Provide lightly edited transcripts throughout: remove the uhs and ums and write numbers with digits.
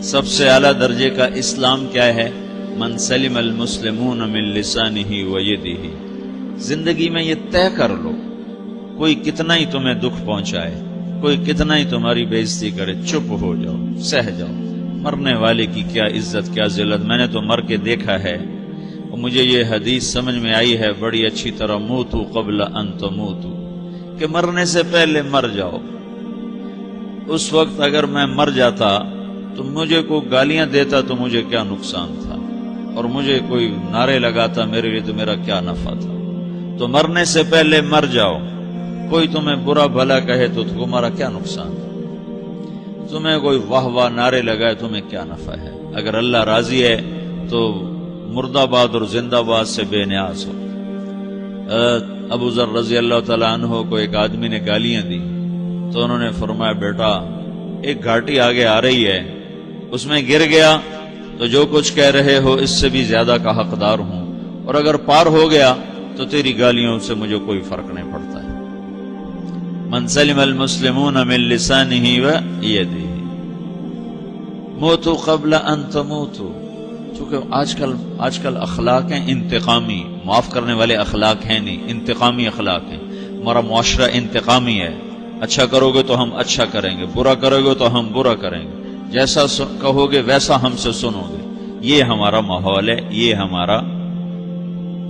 سب سے اعلیٰ درجے کا اسلام کیا ہے؟ من سلم المسلمون من لسانہ و یدہ۔ زندگی میں یہ طے کر لو، کوئی کتنا ہی تمہیں دکھ پہنچائے، کوئی کتنا ہی تمہاری بےعزتی کرے، چپ ہو جاؤ، سہ جاؤ۔ مرنے والے کی کیا عزت، کیا ذلت، میں نے تو مر کے دیکھا ہے، اور مجھے یہ حدیث سمجھ میں آئی ہے بڑی اچھی طرح، موتوا قبل ان تموتوا، کہ مرنے سے پہلے مر جاؤ۔ اس وقت اگر میں مر جاتا تو مجھے کوئی گالیاں دیتا تو مجھے کیا نقصان تھا، اور مجھے کوئی نعرے لگاتا میرے لیے تو میرا کیا نفع تھا۔ تو مرنے سے پہلے مر جاؤ۔ کوئی تمہیں برا بھلا کہے تو تمہارا کیا نقصان ہے، تمہیں کوئی واہ واہ نعرے لگائے تمہیں کیا نفع ہے۔ اگر اللہ راضی ہے تو مردہ باد اور زندہ باد سے بے نیاز ہو۔ ابو ذر رضی اللہ تعالیٰ عنہ کو ایک آدمی نے گالیاں دی تو انہوں نے فرمایا، بیٹا ایک گھاٹی آگے آ رہی ہے، اس میں گر گیا تو جو کچھ کہہ رہے ہو اس سے بھی زیادہ کا حقدار ہوں، اور اگر پار ہو گیا تو تیری گالیوں سے مجھے کوئی فرق نہیں پڑتا ہے۔ من سلم المسلمون من لسانہ و یدہ موتوا قبل ان تموتوا۔ چونکہ آج کل اخلاق ہیں انتقامی، معاف کرنے والے اخلاق ہیں نہیں، انتقامی اخلاق ہیں۔ ہمارا معاشرہ انتقامی ہے، اچھا کرو گے تو ہم اچھا کریں گے، برا کرو گے تو ہم برا کریں گے، جیسا کہو گے ویسا ہم سے سنو گے۔ یہ ہمارا ماحول ہے، یہ ہمارا۔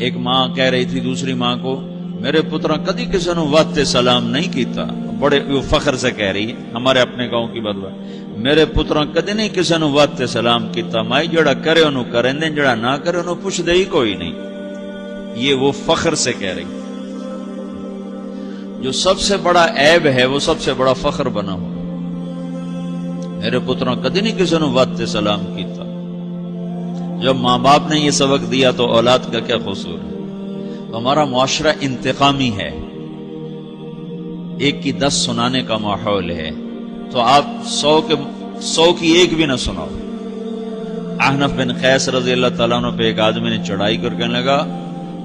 ایک ماں کہہ رہی تھی دوسری ماں کو، میرے پترا کدی کسی نے واسطے سلام نہیں کیتا، بڑے فخر سے کہہ رہی ہے، ہمارے اپنے گاؤں کی بات، میرے پترا کدی نہیں کسی نے واسطے سلام کیتا، مائی جڑا کرے انہوں کریں دیں، جڑا نہ کرے انہوں پوچھ دے ہی کوئی نہیں۔ یہ وہ فخر سے کہہ رہی۔ جو سب سے بڑا عیب ہے وہ سب سے بڑا فخر بنا ہو۔ میرے پترا کدی نہیں کسی نے واسطے سلام کیتا۔ جب ماں باپ نے یہ سبق دیا تو اولاد کا کیا قصور ہے؟ ہمارا معاشرہ انتقامی ہے، ایک کی 10 سنانے کا ماحول ہے، تو آپ 100 کی ایک بھی نہ سناؤ۔ احنف بن قیس رضی اللہ تعالیٰ عنہ پہ ایک آدمی نے چڑھائی کر کہنے لگا،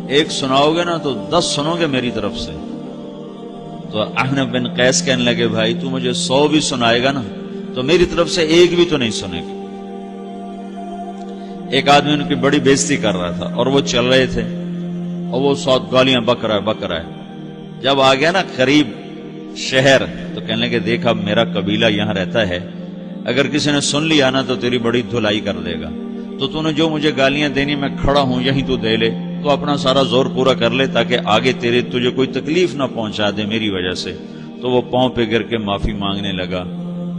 ایک سناؤ گے نا تو 10 سنو گے میری طرف سے۔ تو احنف بن قیس کہنے لگے، بھائی تو مجھے 100 بھی سنائے گا نا تو میری طرف سے ایک بھی تو نہیں سنے گا۔ ایک آدمی ان کی بڑی بےزتی کر رہا تھا اور وہ چل رہے تھے، اور وہ 100 گالیاں بک رہا ہے۔ جب آ گیا نا قریب شہر تو کہنے لگے، دیکھا میرا قبیلہ یہاں رہتا ہے، اگر کسی نے سن لیا نا تو تیری بڑی دھلائی کر دے گا، تو نے جو مجھے گالیاں دینی میں کھڑا ہوں یہیں تو دے لے، تو اپنا سارا زور پورا کر لے تاکہ آگے تجھے کوئی تکلیف نہ پہنچا دے میری وجہ سے۔ تو وہ پاؤں پہ گر کے معافی مانگنے لگا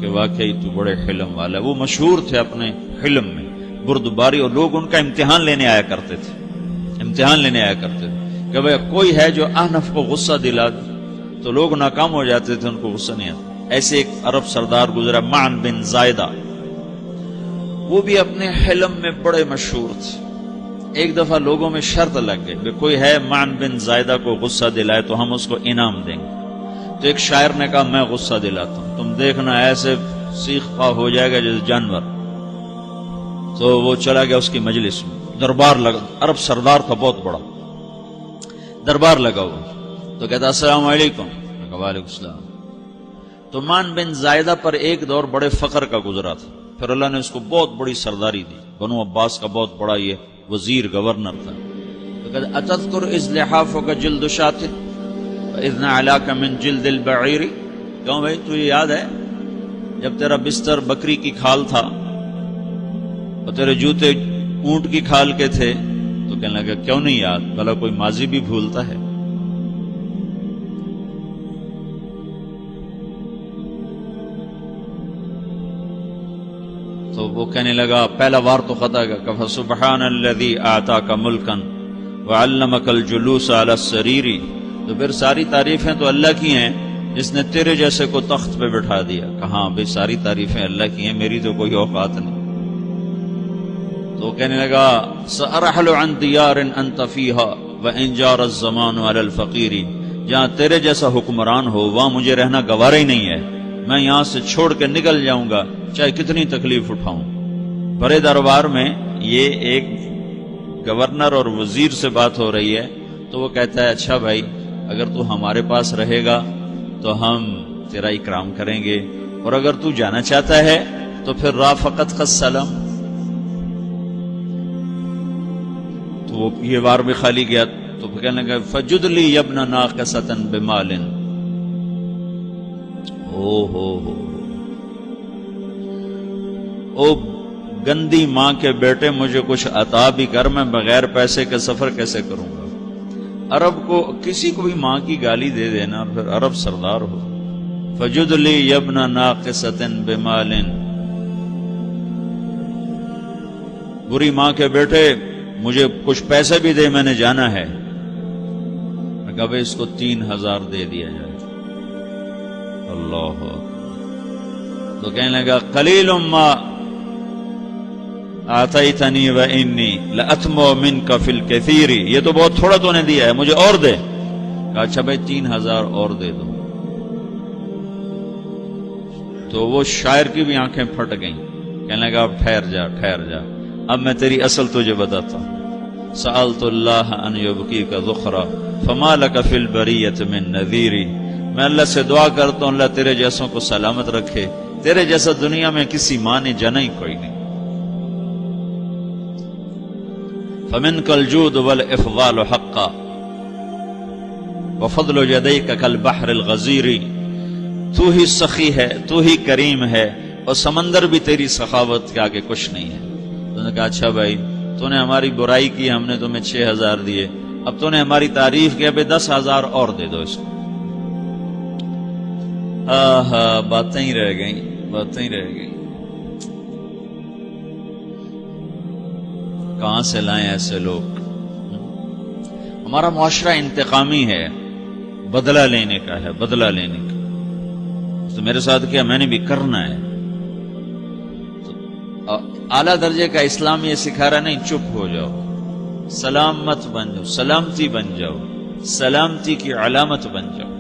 کہ واقعی تو بڑے حلم والا ہے۔ وہ مشہور تھے اپنے حلم میں، بردباری، اور لوگ ان کا امتحان لینے آیا کرتے تھے کہ بھئی کوئی ہے جو احنف کو غصہ دلا دے، تو لوگ ناکام ہو جاتے تھے، ان کو غصہ نہیں آتا۔ ایسے ایک عرب سردار گزرا معن بن زائدہ، وہ بھی اپنے حلم میں بڑے مشہور تھے۔ ایک دفعہ لوگوں میں شرط لگ گئی کہ کوئی ہے معن بن زائدہ کو غصہ دلائے تو ہم اس کو انعام دیں گے۔ تو ایک شاعر نے کہا، میں غصہ دلاتا ہوں، تم دیکھنا ایسے سیخ پا ہو جائے گا جیسے جانور۔ تو وہ چلا گیا اس کی مجلس میں، دربار لگا، عرب سردار تھا بہت بڑا، دربار لگا ہوا، تو کہتا السلام علیکم، وعلیکم السلام۔ تو معن بن زائدہ پر ایک دور بڑے فقر کا گزرا تھا، پھر اللہ نے اس کو بہت بڑی سرداری دی، بنو عباس کا بہت بڑا یہ وزیر گورنر تھا۔ تو کہتا اتذکر اذ لحافک جلد شاۃ اذ نعلاک من جلد البعیر، کیوں بھائی تجھے یاد ہے جب تیرا بستر بکری کی کھال تھا اور تیرے جوتے اونٹ کی کھال کے تھے؟ تو کہنے لگا کیوں نہیں یاد، بھلا کوئی ماضی بھی بھولتا ہے؟ تو وہ کہنے لگا، پہلا وار تو خطا گیا، کہ فسبحان الذی اعطاک ملکا وعلمک الجلوس علی السریر۔ تو پھر ساری تعریفیں تو اللہ کی ہیں جس نے تیرے جیسے کو تخت پہ بٹھا دیا۔ کہاں بھئی ساری تعریفیں اللہ کی ہیں، میری تو کوئی اوقات نہیں۔ تو کہنے لگا، سأرحل عن دیار انت فیہا وان جار الزمان علی الفقیر، جہاں تیرے جیسا حکمران ہو وہاں مجھے رہنا گوارا ہی نہیں ہے، میں یہاں سے چھوڑ کے نکل جاؤں گا چاہے کتنی تکلیف اٹھاؤں۔ بڑے دربار میں یہ ایک گورنر اور وزیر سے بات ہو رہی ہے، تو وہ کہتا ہے اچھا بھائی اگر تو ہمارے پاس رہے گا تو ہم تیرا اکرام کریں گے، اور اگر تو جانا چاہتا ہے تو پھر رافقت کا سلام، تو وہ یہ بار بھی خالی گیا تو کہنے لگا فجد لی یبن ناقصۃ بمال، او گندی ماں کے بیٹے مجھے کچھ عطا بھی کر، میں بغیر پیسے کے سفر کیسے کروں گا؟ عرب کو کسی کو بھی ماں کی گالی دے دینا اور پھر عرب سردار ہو۔ فجد لی یبن ناقصۃ بمال، بری ماں کے بیٹے مجھے کچھ پیسے بھی دے، میں نے جانا ہے۔ میں کہا اس کو 3000 دے دیا جائے۔ اللہ، تو کہنے لگا قلیل ما آتیتنی و انی لأطمع منک فی الکثیر، یہ تو بہت تھوڑا تو نے دیا ہے، مجھے اور دے۔ کہا اچھا بھائی 3000 اور دے دو۔ تو وہ شاعر کی بھی آنکھیں پھٹ گئیں، کہنے لگا اب ٹھہر جا ٹھہر جا، اب میں تیری اصل تجھے بتاتا ہوں۔ سألت اللہ ان یبکیک ذخرا فما لک فی البریۃ من نذیری، میں اللہ سے دعا کرتا ہوں اللہ تیرے جیسوں کو سلامت رکھے، تیرے جیسا دنیا میں کسی ماں نے جنا ہی کوئی نہیں۔ فمنک الجود والافضال حقا وفضل یدیک کالبحر الغزیر، تو ہی سخی ہے، تو ہی کریم ہے، اور سمندر بھی تیری سخاوت کے آگے کچھ نہیں ہے۔ تو نے کہا اچھا بھائی تو نے ہماری برائی کی، ہم نے تمہیں 6000 دیے، اب تو نے ہماری تعریف کی، اب 10,000 اور دے دو اس کو۔ باتیں ہی رہ گئیں، باتیں ہی رہ گئیں۔ کہاں سے لائیں ایسے لوگ؟ ہمارا معاشرہ انتقامی ہے، بدلہ لینے کا ہے، بدلہ لینے کا۔ تو میرے ساتھ کیا میں نے بھی کرنا ہے۔ تو اعلیٰ درجے کا اسلام یہ سکھا رہا نہیں چپ ہو جاؤ، سلامت بن جاؤ، سلامتی بن جاؤ، سلامتی کی علامت بن جاؤ۔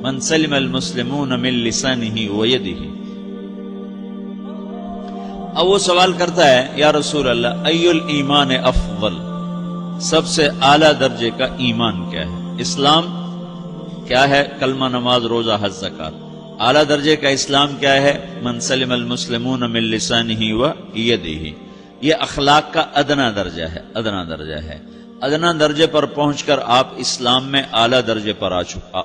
من سلم المسلمون من لسانہ ویدہ۔ اب وہ سوال کرتا ہے یا رسول اللہ ای الایمان افضل، سب سے اعلیٰ درجے کا ایمان کیا ہے؟ اسلام کیا ہے؟ کلمہ، نماز، روزہ، حج، زکات۔ اعلیٰ درجے کا اسلام کیا ہے؟ من سلم المسلمون من لسانہ ویدہ۔ یہ اخلاق کا ادنا درجہ ہے، ادنا درجہ ہے۔ ادنا درجے پر پہنچ کر آپ اسلام میں اعلیٰ درجے پر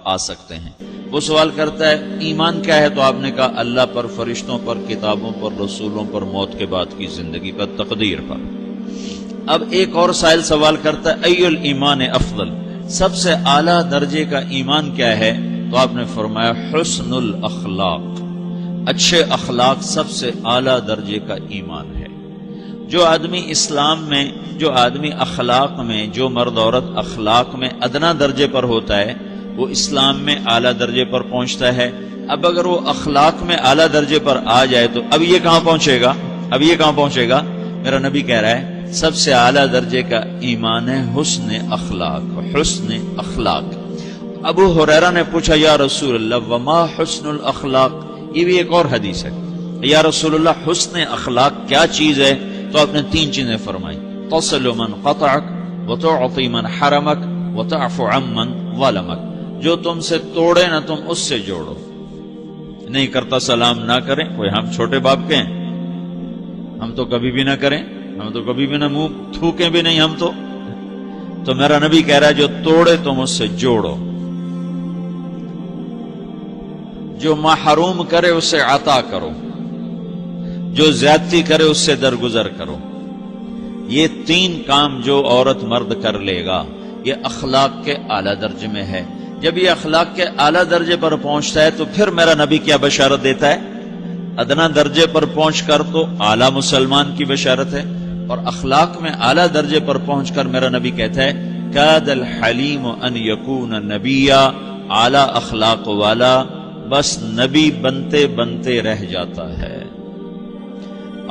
آ سکتے ہیں۔ وہ سوال کرتا ہے ایمان کیا ہے؟ تو آپ نے کہا اللہ پر، فرشتوں پر، کتابوں پر، رسولوں پر، موت کے بعد کی زندگی پر، تقدیر پر۔ اب ایک اور سائل سوال کرتا ہے ای الایمان افضل، سب سے اعلیٰ درجے کا ایمان کیا ہے؟ تو آپ نے فرمایا حسن الاخلاق، اچھے اخلاق سب سے اعلیٰ درجے کا ایمان ہے۔ جو آدمی اسلام میں، جو آدمی اخلاق میں، جو مرد عورت اخلاق میں ادنا درجے پر ہوتا ہے وہ اسلام میں اعلیٰ درجے پر پہنچتا ہے۔ اب اگر وہ اخلاق میں اعلیٰ درجے پر آ جائے تو اب یہ کہاں پہنچے گا؟ اب یہ کہاں پہنچے گا؟ میرا نبی کہہ رہا ہے سب سے اعلیٰ درجے کا ایمان ہے حسن اخلاق، حسن اخلاق۔ ابو ہریرہ نے پوچھا یا رسول اللہ وما حسن الاخلاق، یہ بھی ایک اور حدیث ہے، یا رسول اللہ حسن اخلاق کیا چیز ہے؟ تو آپ نے 3 چیزیں فرمائی، تصل من قطعک وتعطی من حرمک وتعفو عمن ظلمک، جو تم سے توڑے نہ تم اس سے جوڑو، نہیں کرتا سلام نہ کریں، کوئی ہم چھوٹے باپ کے ہیں، ہم تو کبھی بھی نہ کریں، ہم تو کبھی بھی نہ منہ تھوکیں بھی نہیں ہم تو میرا نبی کہہ رہا ہے جو توڑے تم اس سے جوڑو، جو محروم کرے اس سے عطا کرو، جو زیادتی کرے اس سے درگزر کرو۔ یہ 3 کام جو عورت مرد کر لے گا یہ اخلاق کے اعلیٰ درجے میں ہے۔ جب یہ اخلاق کے اعلیٰ درجے پر پہنچتا ہے تو پھر میرا نبی کیا بشارت دیتا ہے؟ ادنا درجے پر پہنچ کر تو اعلیٰ مسلمان کی بشارت ہے، اور اخلاق میں اعلیٰ درجے پر پہنچ کر میرا نبی کہتا ہے کاد الحلیم ان یکون نبیا، اعلیٰ اخلاق والا بس نبی بنتے بنتے رہ جاتا ہے۔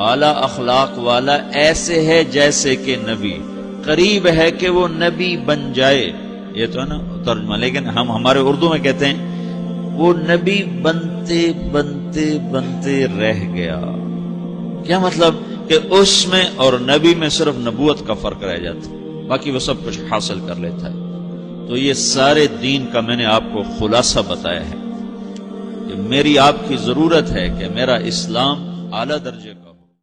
اعلیٰ اخلاق والا ایسے ہے جیسے کہ نبی، قریب ہے کہ وہ نبی بن جائے، یہ تو ہے نا ترجمہ، لیکن ہم ہمارے اردو میں کہتے ہیں وہ نبی بنتے بنتے بنتے رہ گیا۔ کیا مطلب؟ کہ اس میں اور نبی میں صرف نبوت کا فرق رہ جاتا، باقی وہ سب کچھ حاصل کر لیتا ہے۔ تو یہ سارے دین کا میں نے آپ کو خلاصہ بتایا ہے کہ میری آپ کی ضرورت ہے کہ میرا اسلام اعلیٰ درجے کا